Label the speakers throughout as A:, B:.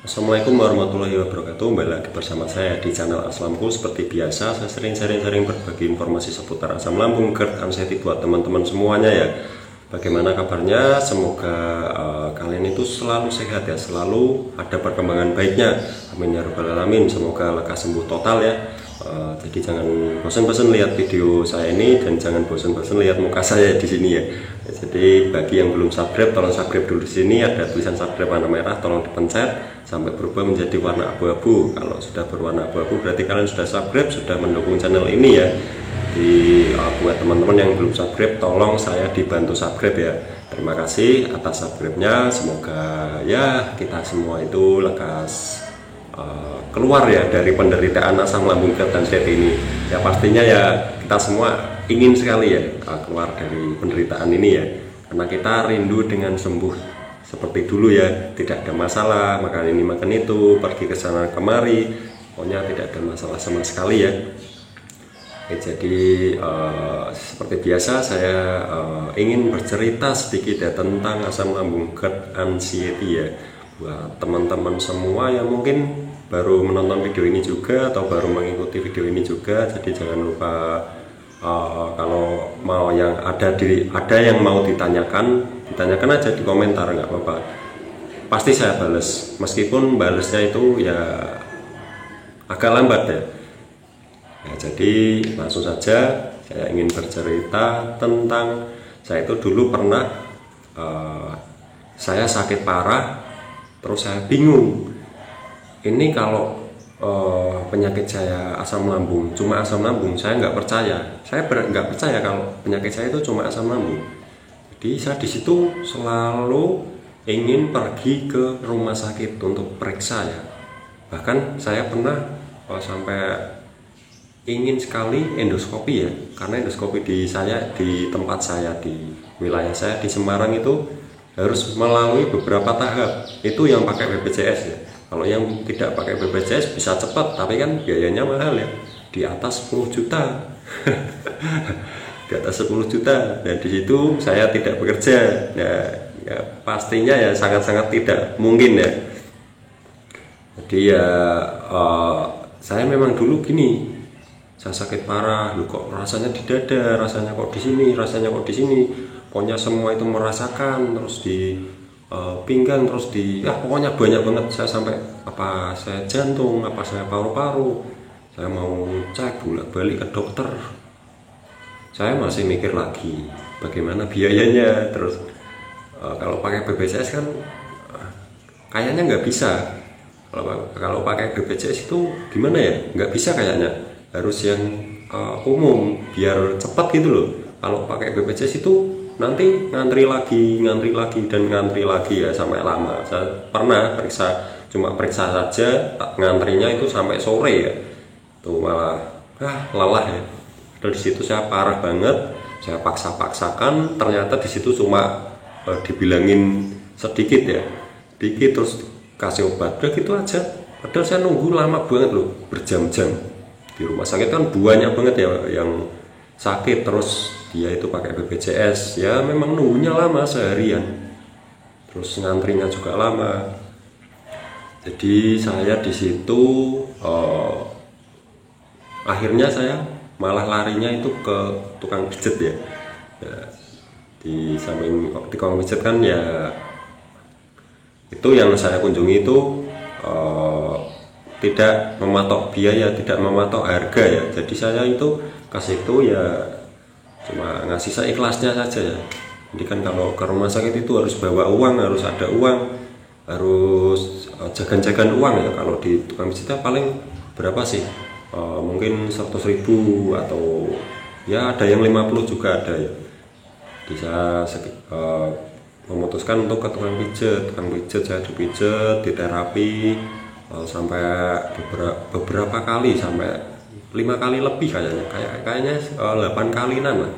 A: Assalamualaikum warahmatullahi wabarakatuh. Kembali lagi bersama saya di channel Aslamku. Seperti biasa, saya sering berbagi informasi seputar asam lambung, GERD, anxiety buat teman-teman semuanya ya. Bagaimana kabarnya? Semoga kalian itu selalu sehat ya, selalu ada perkembangan baiknya. Amin ya rabbal alamin. Semoga lekas sembuh total ya. Jadi jangan bosan-bosan lihat video saya ini dan jangan bosan-bosan lihat muka saya di sini ya. Jadi bagi yang belum subscribe, tolong subscribe dulu. Di sini ada tulisan subscribe warna merah, tolong dipencet sampai berubah menjadi warna abu-abu. Kalau sudah berwarna abu-abu berarti kalian sudah subscribe, sudah mendukung channel ini ya. Buat teman-teman yang belum subscribe, tolong saya dibantu subscribe ya. Terima kasih atas subscribe-nya. Semoga ya kita semua itu lekas keluar ya dari penderitaan asam lambung, GERD dan anxiety ini. Ya pastinya ya kita semua ingin sekali ya keluar dari penderitaan ini ya, karena kita rindu dengan sembuh seperti dulu ya, tidak ada masalah, makan ini makan itu, pergi ke sana kemari, pokoknya tidak ada masalah sama sekali ya. Jadi seperti biasa saya ingin bercerita sedikit ya tentang asam lambung, GERD, anxiety ya, buat teman-teman semua yang mungkin baru menonton video ini juga atau baru mengikuti video ini juga. Jadi jangan lupa kalau mau yang ada yang mau ditanyakan aja di komentar, nggak apa-apa, pasti saya bales, meskipun balesnya itu ya agak lambat ya. Jadi langsung saja saya ingin bercerita tentang saya itu dulu pernah saya sakit parah, terus saya bingung ini kalau penyakit saya asam lambung, cuma asam lambung. Saya nggak percaya, nggak percaya kalau penyakit saya itu cuma asam lambung. Jadi saya di situ selalu ingin pergi ke rumah sakit untuk periksa ya. Bahkan saya pernah sampai ingin sekali endoskopi ya, karena endoskopi di tempat saya, di wilayah saya di Semarang itu harus melalui beberapa tahap. Itu yang pakai BPJS ya. Kalau yang tidak pakai BPJS bisa cepat, tapi kan biayanya mahal ya, di atas 10 juta. Di atas 10 juta. Dan di situ saya tidak bekerja. Ya pastinya ya sangat-sangat tidak mungkin ya. Jadi ya saya memang dulu gini, saya sakit parah, lu kok rasanya di dada, rasanya kok di sini, rasanya kok di sini. Pokoknya semua itu merasakan, terus di pinggang, terus pokoknya banyak banget. Saya sampai apa saya jantung, apa saya paru-paru, saya mau cek bolak-balik ke dokter. Saya masih mikir lagi bagaimana biayanya. Terus kalau pakai BPJS kan kayaknya nggak bisa. Kalau pakai BPJS itu gimana ya, nggak bisa kayaknya, harus yang umum biar cepat gitu loh. Kalau pakai BPJS itu nanti ngantri lagi dan ngantri lagi ya, sampai lama. Saya pernah cuma periksa saja, ngantrinya itu sampai sore ya. Tuh malah lelah ya. Dan di situ saya parah banget, saya paksakan, ternyata di situ cuma dibilangin sedikit ya, dikit, terus kasih obat, udah gitu aja. Padahal saya nunggu lama banget loh, berjam-jam. Di rumah sakit kan banyak banget ya yang sakit, terus dia itu pakai BPJS ya, memang nunggunya lama seharian, terus ngantrinya juga lama. Jadi saya di situ akhirnya saya malah larinya itu ke tukang pijet ya. Di samping tukang pijet kan ya, itu yang saya kunjungi itu tidak mematok biaya, tidak mematok harga ya. Jadi saya itu ke situ ya cuma ngasih seikhlasnya saja ya. Jadi kan kalau ke rumah sakit itu harus bawa uang, harus ada uang, harus jagan-jagan uang ya. Kalau di tukang pijitnya paling berapa sih? Mungkin 100.000 atau ya ada yang 50 juga ada ya. Jadi saya memutuskan untuk ke tukang pijat. Saya dipijet, diterapi sampai beberapa kali, sampai 5 kali lebih kayaknya 8 kalian lah.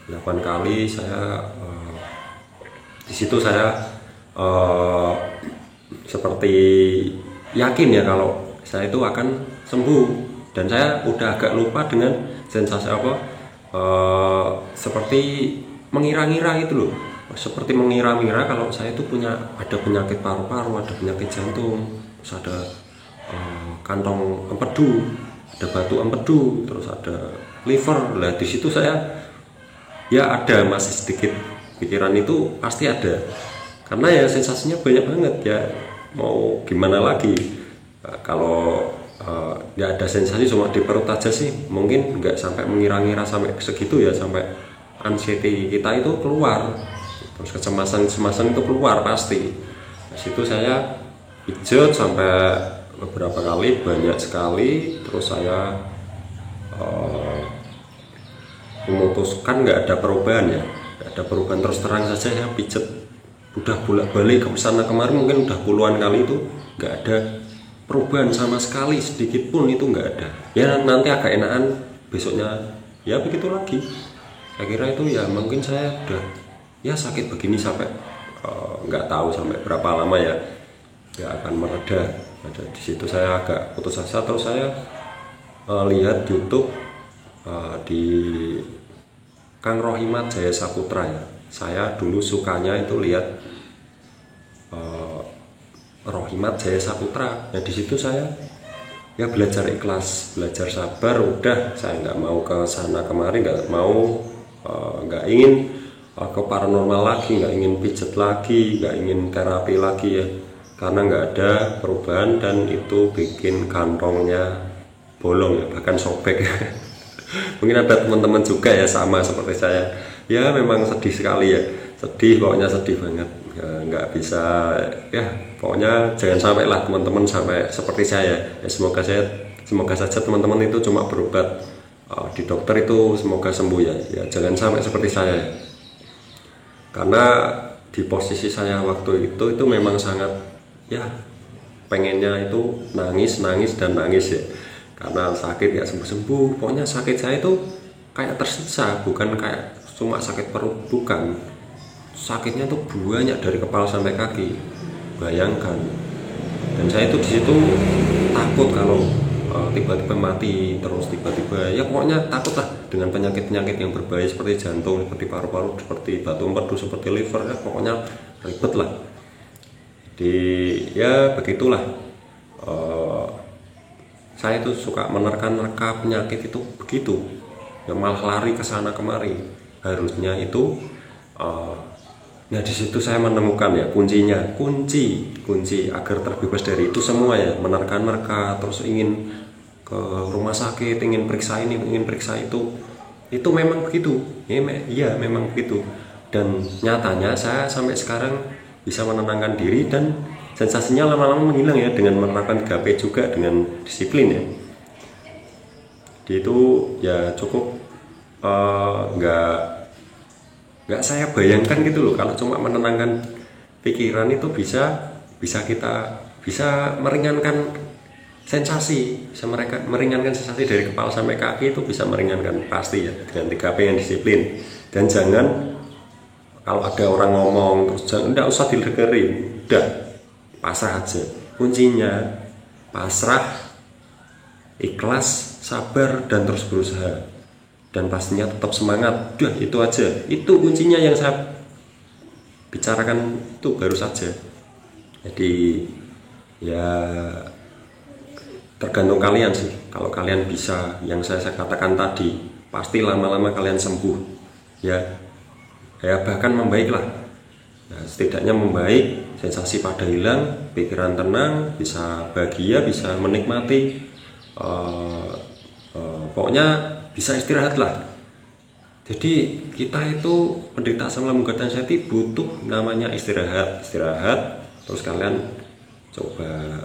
A: 8 kali saya di situ saya seperti yakin ya kalau saya itu akan sembuh, dan saya udah agak lupa dengan sensasi seperti mengira-ngira itu loh. seperti mengira-ngira kalau saya itu ada penyakit paru-paru, ada penyakit jantung, terus ada kantong empedu, ada batu empedu, terus ada liver. Lah di situ saya ya ada masih sedikit pikiran itu pasti ada, karena ya sensasinya banyak banget ya, mau gimana lagi. Kalau nggak ada sensasi cuma di perut aja sih mungkin nggak sampai mengira-ngira sampai segitu ya, sampai anxiety kita itu keluar, terus kecemasan itu keluar pasti. Di situ saya pijat sampai beberapa kali, banyak sekali, terus saya memutuskan nggak ada perubahan ya, nggak ada perubahan, terus terang saja saya pijat udah bolak-balik ke sana kemarin mungkin udah puluhan kali, itu nggak ada perubahan sama sekali, sedikit pun itu nggak ada. Ya nanti agak enakan, besoknya ya begitu lagi. Saya kira itu ya mungkin saya udah ya sakit begini sampai nggak tahu sampai berapa lama ya nggak akan mereda. Di situ saya agak putus asa, terus saya lihat YouTube di Kang Rohimat Jaya Saputra ya. Saya dulu sukanya itu lihat Rohimat Jaya Saputra. Nah di situ saya ya belajar ikhlas, belajar sabar. Udah saya nggak mau ke sana kemari, nggak mau, nggak ingin ke paranormal lagi, nggak ingin pijet lagi, nggak ingin terapi lagi ya, karena nggak ada perubahan dan itu bikin kantongnya bolong ya, bahkan sobek. Mungkin ada teman-teman juga ya sama seperti saya. Ya memang sedih sekali ya, sedih, pokoknya sedih banget. Nggak bisa ya, pokoknya jangan sampai lah teman-teman sampai seperti saya ya. Semoga saja teman-teman itu cuma berobat di dokter itu semoga sembuh ya. Ya jangan sampai seperti saya ya. Karena di posisi saya waktu itu memang sangat ya pengennya itu nangis dan nangis ya, karena sakit ya sembuh-sembuh. Pokoknya sakit saya itu kayak tersiksa, bukan kayak cuma sakit perut, bukan, sakitnya tuh banyak dari kepala sampai kaki, bayangkan. Dan saya itu di situ takut kalau tiba-tiba mati, terus tiba-tiba ya pokoknya takut lah dengan penyakit-penyakit yang berbahaya seperti jantung, seperti paru-paru, seperti batu empedu, seperti liver ya, pokoknya ribet lah. Ya begitulah, saya itu suka menerka-nerka penyakit itu begitu ya, malah lari ke sana kemari. Harusnya itu nah di situ saya menemukan ya kuncinya, kunci agar terbebas dari itu semua ya, menerka-nerka, terus ingin ke rumah sakit, ingin periksa ini, ingin periksa itu memang begitu ya, memang begitu. Dan nyatanya saya sampai sekarang bisa menenangkan diri dan sensasinya lama-lama menghilang ya, dengan menerapkan 3P juga, dengan disiplin ya. Itu ya cukup nggak saya bayangkan gitu loh, kalau cuma menenangkan pikiran itu bisa meringankan sensasi, bisa meringankan sensasi dari kepala sampai kaki, itu bisa meringankan pasti ya, dengan 3P yang disiplin. Dan jangan kalau ada orang ngomong terus enggak usah didengerin, udah pasrah aja. Kuncinya pasrah, ikhlas, sabar, dan terus berusaha, dan pastinya tetap semangat. Udah itu aja, itu kuncinya yang saya bicarakan itu baru saja. Jadi ya tergantung kalian sih. Kalau kalian bisa yang saya katakan tadi, pasti lama-lama kalian sembuh ya bahkan membaiklah ya, setidaknya membaik, sensasi pada hilang, pikiran tenang, bisa bahagia, bisa menikmati, pokoknya bisa istirahat lah. Jadi kita itu penderita asam lambung dan anxiety butuh namanya istirahat. Terus kalian coba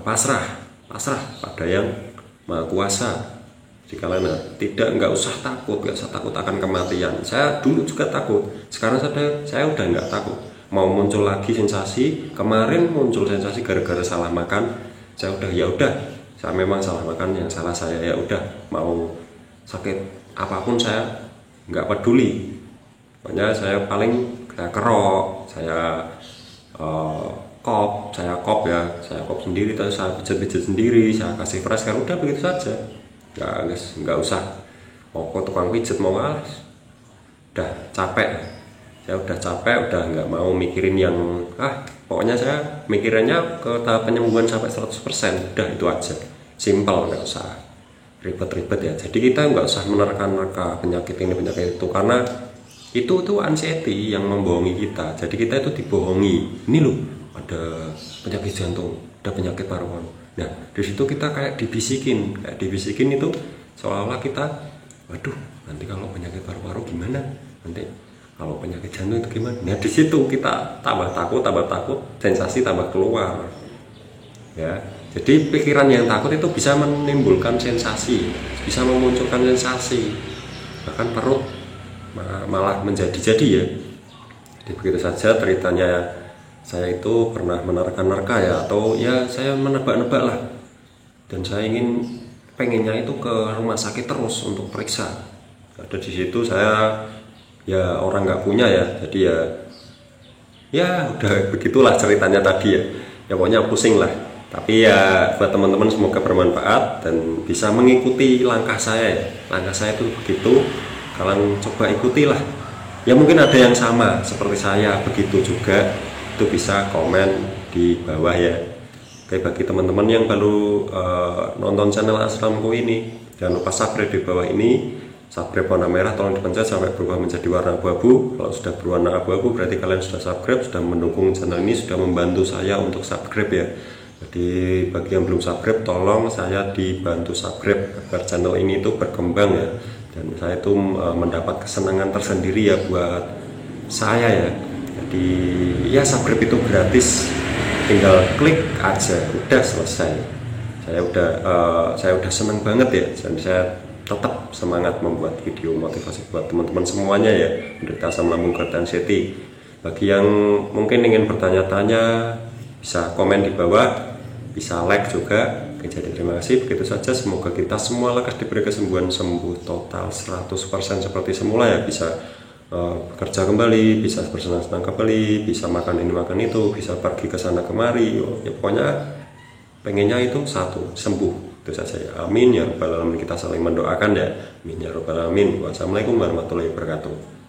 A: pasrah pada yang Maha Kuasa. Jika kalian nggak usah takut akan kematian. Saya dulu juga takut, sekarang saya udah nggak takut. Mau muncul lagi sensasi, kemarin muncul sensasi gara-gara salah makan, saya memang salah makan, yang salah saya, ya udah, mau sakit apapun saya nggak peduli. Pokoknya saya kerok, saya kop sendiri, terus saya pijat sendiri, saya kasih fresh care, udah begitu saja. Nggak usah mau ke tukang pijat, mau udah capek. saya udah capek, udah nggak mau mikirin yang pokoknya saya mikirannya ke tahap penyembuhan sampai 100%, udah itu aja, simple, nggak usah ribet-ribet ya. Jadi kita nggak usah menerka-nerka penyakit ini penyakit itu, karena itu tuh anxiety yang membohongi kita. Jadi kita itu dibohongi, ini loh ada penyakit jantung, ada penyakit paru-paru. Nah di situ kita kayak dibisikin itu seolah-olah kita, waduh nanti kalau penyakit paru-paru gimana, nanti kalau penyakit jantung itu gimana. Nah di situ kita tambah takut, sensasi tambah keluar ya. Jadi pikiran yang takut itu bisa menimbulkan sensasi, bisa memunculkan sensasi, bahkan perut malah menjadi-jadi ya. Jadi begitu saja ceritanya. Saya itu pernah menerka-nerka ya, atau ya saya menebak-nebak lah, dan saya pengennya itu ke rumah sakit terus untuk periksa. Ada di situ saya ya orang nggak punya ya, jadi ya udah begitulah ceritanya tadi ya pokoknya pusing lah. Tapi ya buat teman-teman semoga bermanfaat dan bisa mengikuti langkah saya ya. Langkah saya itu begitu, kalian coba ikutilah ya. Mungkin ada yang sama seperti saya begitu juga, itu bisa komen di bawah ya. Oke, bagi teman-teman yang baru nonton channel Asramku ini, jangan lupa subscribe di bawah ini. Subscribe warna merah tolong dipencet sampai berubah menjadi warna abu-abu. Kalau sudah berwarna abu-abu berarti kalian sudah subscribe, sudah mendukung channel ini, sudah membantu saya untuk subscribe ya. Jadi bagi yang belum subscribe, tolong saya dibantu subscribe agar channel ini itu berkembang ya. Dan saya itu mendapat kesenangan tersendiri ya buat saya ya. Jadi ya subscribe itu gratis, tinggal klik aja, udah selesai. Saya udah seneng banget ya, dan saya tetap semangat membuat video motivasi buat teman-teman semuanya ya, menderita asam lambung GERD anxiety. Bagi yang mungkin ingin bertanya-tanya bisa komen di bawah, bisa like juga. Oke, jadi terima kasih, begitu saja. Semoga kita semua lekas diberi kesembuhan, sembuh total 100% seperti semula ya, bisa bekerja kembali, bisa bersenang-senang kembali, bisa makan ini makan itu, bisa pergi ke sana kemari ya. Pokoknya pengennya itu satu, sembuh. Itu saja ya. Amin ya rabbal alamin. Kita saling mendoakan ya. Amin ya rabbal alamin. Wassalamualaikum warahmatullahi wabarakatuh.